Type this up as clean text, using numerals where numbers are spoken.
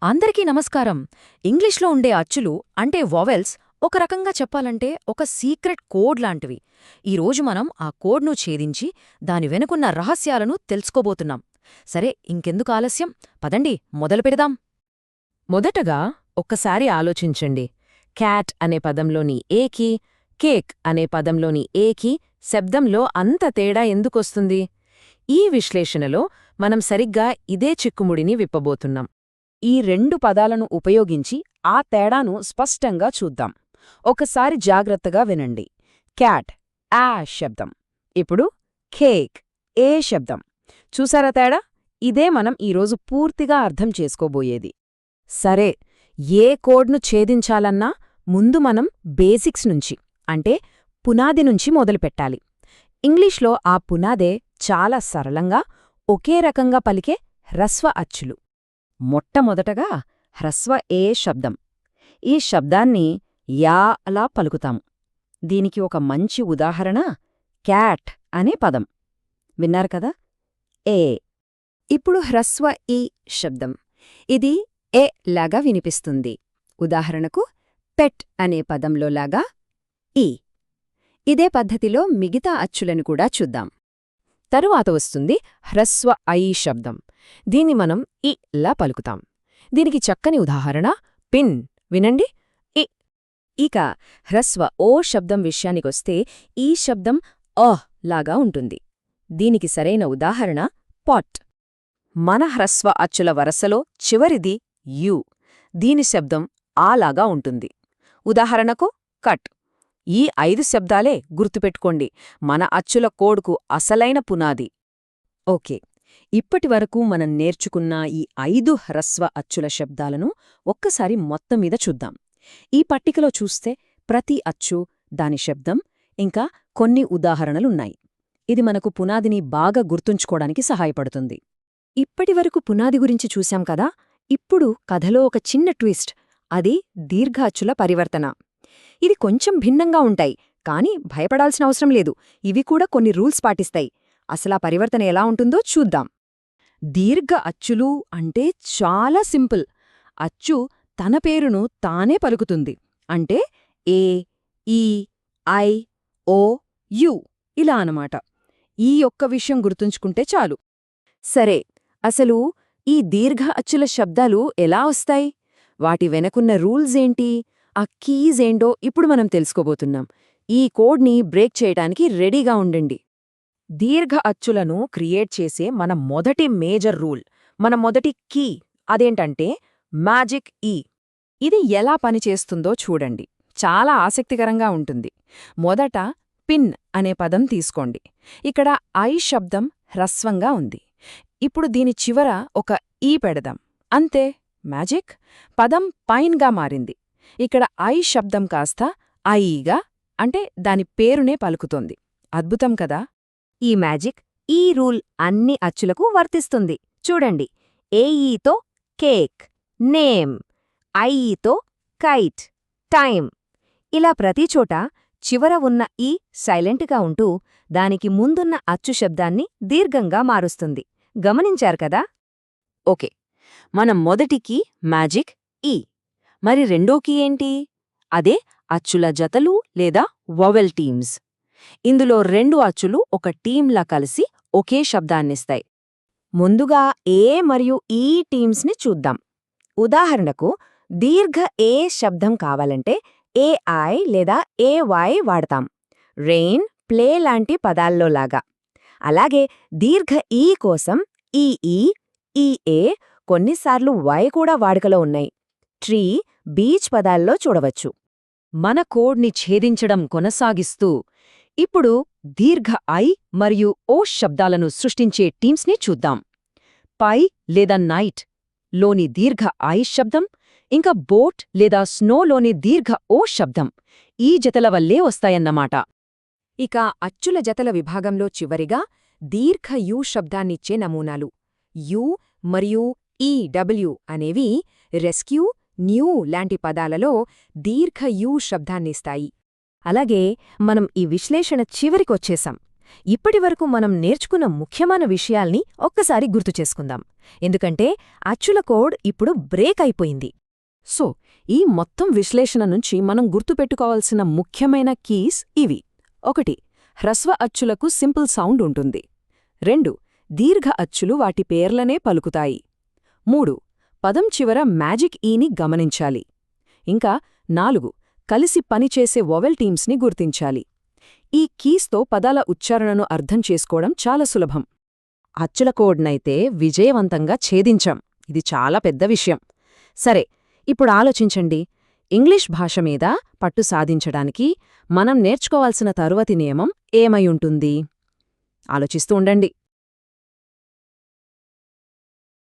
అందరికీ నమస్కారం. ఇంగ్లీష్లో ఉండే అచ్చులు అంటే వొవెల్స్ ఒక రకంగా చెప్పాలంటే ఒక సీక్రెట్ కోడ్ లాంటివి. ఈరోజు మనం ఆ కోడ్ను ఛేదించి దాని వెనుకున్న రహస్యాలను తెలుసుకోబోతున్నాం. సరే, ఇంకెందుకు ఆలస్యం, పదండి మొదలు పెడదాం. మొదటగా ఒక్కసారి ఆలోచించండి. క్యాట్ అనే పదంలోని ఏకి, కేక్ అనే పదంలోని ఏకి శబ్దంలో అంత తేడా ఎందుకొస్తుంది? ఈ విశ్లేషణలో మనం సరిగ్గా ఇదే చిక్కుముడిని విప్పబోతున్నాం. ఈ రెండు పదాలను ఉపయోగించి ఆ తేడాను స్పష్టంగా చూద్దాం. ఒకసారి జాగ్రత్తగా వినండి. క్యాట్ ఆ శబ్దం, ఇప్పుడు కేక్ ఏ శబ్దం. చూసారా తేడా? ఇదే మనం ఈరోజు పూర్తిగా అర్థం చేసుకోబోయేది. సరే, ఏ కోడ్ను ఛేదించాలన్నా ముందు మనం బేసిక్స్ నుంచి అంటే పునాది నుంచి మొదలుపెట్టాలి. ఇంగ్లీష్లో ఆ పునాదే చాలా సరళంగా ఒకే రకంగా పలికే హ్రస్వ అచ్చులు. మొట్టమొదటగా హ్రస్వ ఏ శబ్దం. ఈ శబ్దాన్ని యా అలా పలుకుతాం. దీనికి ఒక మంచి ఉదాహరణ క్యాట్ అనే పదం. విన్నారు కదా, ఏ. ఇప్పుడు హ్రస్వ ఈ శబ్దం. ఇది ఏ లాగా వినిపిస్తుంది. ఉదాహరణకు పెట్ అనే పదంలో లాగా ఈ. ఇదే పద్ధతిలో మిగతా అచ్చులను కూడా చూద్దాం. తరువాత వస్తుంది హ్రస్వ ఐ శబ్దం. దీన్ని మనం ఇ లా పలుకుతాం. దీనికి చక్కని ఉదాహరణ పిన్. వినండి, ఇ. ఇక హ్రస్వ ఓ శబ్దం విషయానికొస్తే ఈ శబ్దం అహ్ లాగా ఉంటుంది. దీనికి సరైన ఉదాహరణ పాట్. మన హ్రస్వ అచ్చుల వరసలో చివరిది యు. దీని శబ్దం ఆ లాగా ఉంటుంది. ఉదాహరణకు కట్. ఈ 5 శబ్దాలే గుర్తుపెట్టుకోండి, మన అచ్చుల కోడ్కు అసలైన పునాది. ఓకే, ఇప్పటివరకు మనం నేర్చుకున్న ఈ 5 హ్రస్వ అచ్చుల శబ్దాలను ఒక్కసారి మొత్తం మీద చూద్దాం. ఈ పట్టికలో చూస్తే ప్రతి అచ్చు, దాని శబ్దం, ఇంకా కొన్ని ఉదాహరణలున్నాయి. ఇది మనకు పునాదిని బాగా గుర్తుంచుకోవడానికి సహాయపడుతుంది. ఇప్పటివరకు పునాది గురించి చూశాం కదా. ఇప్పుడు కథలో ఒక చిన్న ట్విస్ట్, అది దీర్ఘ అచ్చుల పరివర్తన. ఇది కొంచెం భిన్నంగా ఉంటాయి, కానీ భయపడాల్సిన అవసరం లేదు. ఇవి కూడా కొన్ని రూల్స్ పాటిస్తాయి. అసలా పరివర్తన ఎలా ఉంటుందో చూద్దాం. దీర్ఘ అచ్చులు అంటే చాలా సింపుల్. అచ్చు తన పేరును తానే పలుకుతుంది. అంటే ఏ, ఈ, ఐ, ఓ, యు ఇలా అనమాట. ఈ ఒక్క విషయం గుర్తుంచుకుంటే చాలు. సరే, అసలు ఈ దీర్ఘ అచ్చుల శబ్దాలు ఎలా వస్తాయి? వాటి వెనకున్న రూల్స్ ఏంటి? ఆ కీజ్ ఏంటో ఇప్పుడు మనం తెలుసుకోబోతున్నాం. ఈ కోడ్ని బ్రేక్ చేయడానికి రెడీగా ఉండండి. దీర్ఘ అచ్చులను క్రియేట్ చేసే మన మొదటి మేజర్ రూల్, మన మొదటి కీ అదేంటంటే మ్యాజిక్ ఈ. ఇది ఎలా పనిచేస్తుందో చూడండి, చాలా ఆసక్తికరంగా ఉంటుంది. మొదట పిన్ అనే పదం తీసుకోండి. ఇక్కడ ఐ శబ్దం హ్రస్వంగా ఉంది. ఇప్పుడు దీని చివర ఒక ఈ పెడదాం. అంతే, మ్యాజిక్. పదం పైన్గా మారింది. ఇక్కడ ఐ శబ్దం కాస్త ఐగా, అంటే దాని పేరునే పలుకుతోంది. అద్భుతం కదా. ఈ మ్యాజిక్, ఈ రూల్ అన్ని అచ్చులకు వర్తిస్తుంది. చూడండి, ఏఈతో కేక్, నేమ్, ఐఈతో కైట్, టైమ్. ఇలా ప్రతిచోటా చివర ఉన్న ఈ సైలెంట్గా ఉంటూ దానికి ముందున్న అచ్చు శబ్దాన్ని దీర్ఘంగా మారుస్తుంది. గమనించారు కదా. ఓకే, మనం మొదటి కీ మ్యాజిక్ ఈ. మరి రెండో కీ ఏంటి? అదే అచ్చుల జతలు లేదా వొవెల్ టీమ్స్. ఇందులో 2 అచ్చులు ఒక టీంలా కలిసి ఒకే శబ్దాన్నిస్తాయి. ముందుగా ఏ మరియు ఈ టీమ్స్ని చూద్దాం. ఉదాహరణకు దీర్ఘ ఏ శబ్దం కావాలంటే ఏఐ లేదా ఏవై వాడతాం. రెయిన్, ప్లే లాంటి పదాల్లోలాగా. అలాగే దీర్ఘ ఈ కోసం ఈఈ, ఈఏ, కొన్నిసార్లు వై కూడా వాడుకలో ఉన్నాయి. ట్రీ, బీచ్ పదాల్లో చూడవచ్చు. మన కోడ్ని ఛేదించడం కొనసాగిస్తూ ఇప్పుడు దీర్ఘ ఐ మరియు ఓ శబ్దాలను సృష్టించే టీమ్స్ని చూద్దాం. పై లేదా నైట్ లోని దీర్ఘ ఐ శబ్దం, ఇంకా బోట్ లేదా స్నోలోని దీర్ఘ ఓ శబ్దం ఈ జతల వల్లే వస్తాయన్నమాట. ఇక అచ్చుల జతల విభాగంలో చివరిగా దీర్ఘ యు శబ్దాన్నిచ్చే నమూనాలు. యు మరియు ఈడబ్ల్యూ అనేవి రెస్క్యూ, న్యూ లాంటి పదాలలో దీర్ఘ యు శబ్దాన్నిస్తాయి. అలాగే మనం ఈ విశ్లేషణ చివరికొచ్చేశాం. ఇప్పటివరకు మనం నేర్చుకున్న ముఖ్యమైన విషయాల్ని ఒక్కసారి గుర్తుచేసుకుందాం. ఎందుకంటే అచ్చుల కోడ్ ఇప్పుడు బ్రేక్ అయిపోయింది. సో ఈ మొత్తం విశ్లేషణ నుంచి మనం గుర్తుపెట్టుకోవాల్సిన ముఖ్యమైన కీస్ ఇవి: 1. హ్రస్వ అచ్చులకు సింపుల్ సౌండ్ ఉంటుంది. 2. దీర్ఘ అచ్చులు వాటి పేర్లనే పలుకుతాయి. 3. పదం చివర మ్యాజిక్ ఈని గమనించాలి. ఇంకా 4. కలిసి పనిచేసే వొవెల్ టీమ్స్ని గుర్తించాలి. ఈ కీస్తో పదాల ఉచ్చారణను అర్థం చేసుకోవడం చాలా సులభం. అచ్చుల కోడ్నైతే విజయవంతంగా ఛేదించాం. ఇది చాలా పెద్ద విషయం. సరే, ఇప్పుడు ఆలోచించండి. ఇంగ్లీష్ భాష మీద పట్టు సాధించడానికి మనం నేర్చుకోవాల్సిన తరువాతి నియమం ఏమై ఉంటుంది? ఆలోచిస్తూ ఉండండి.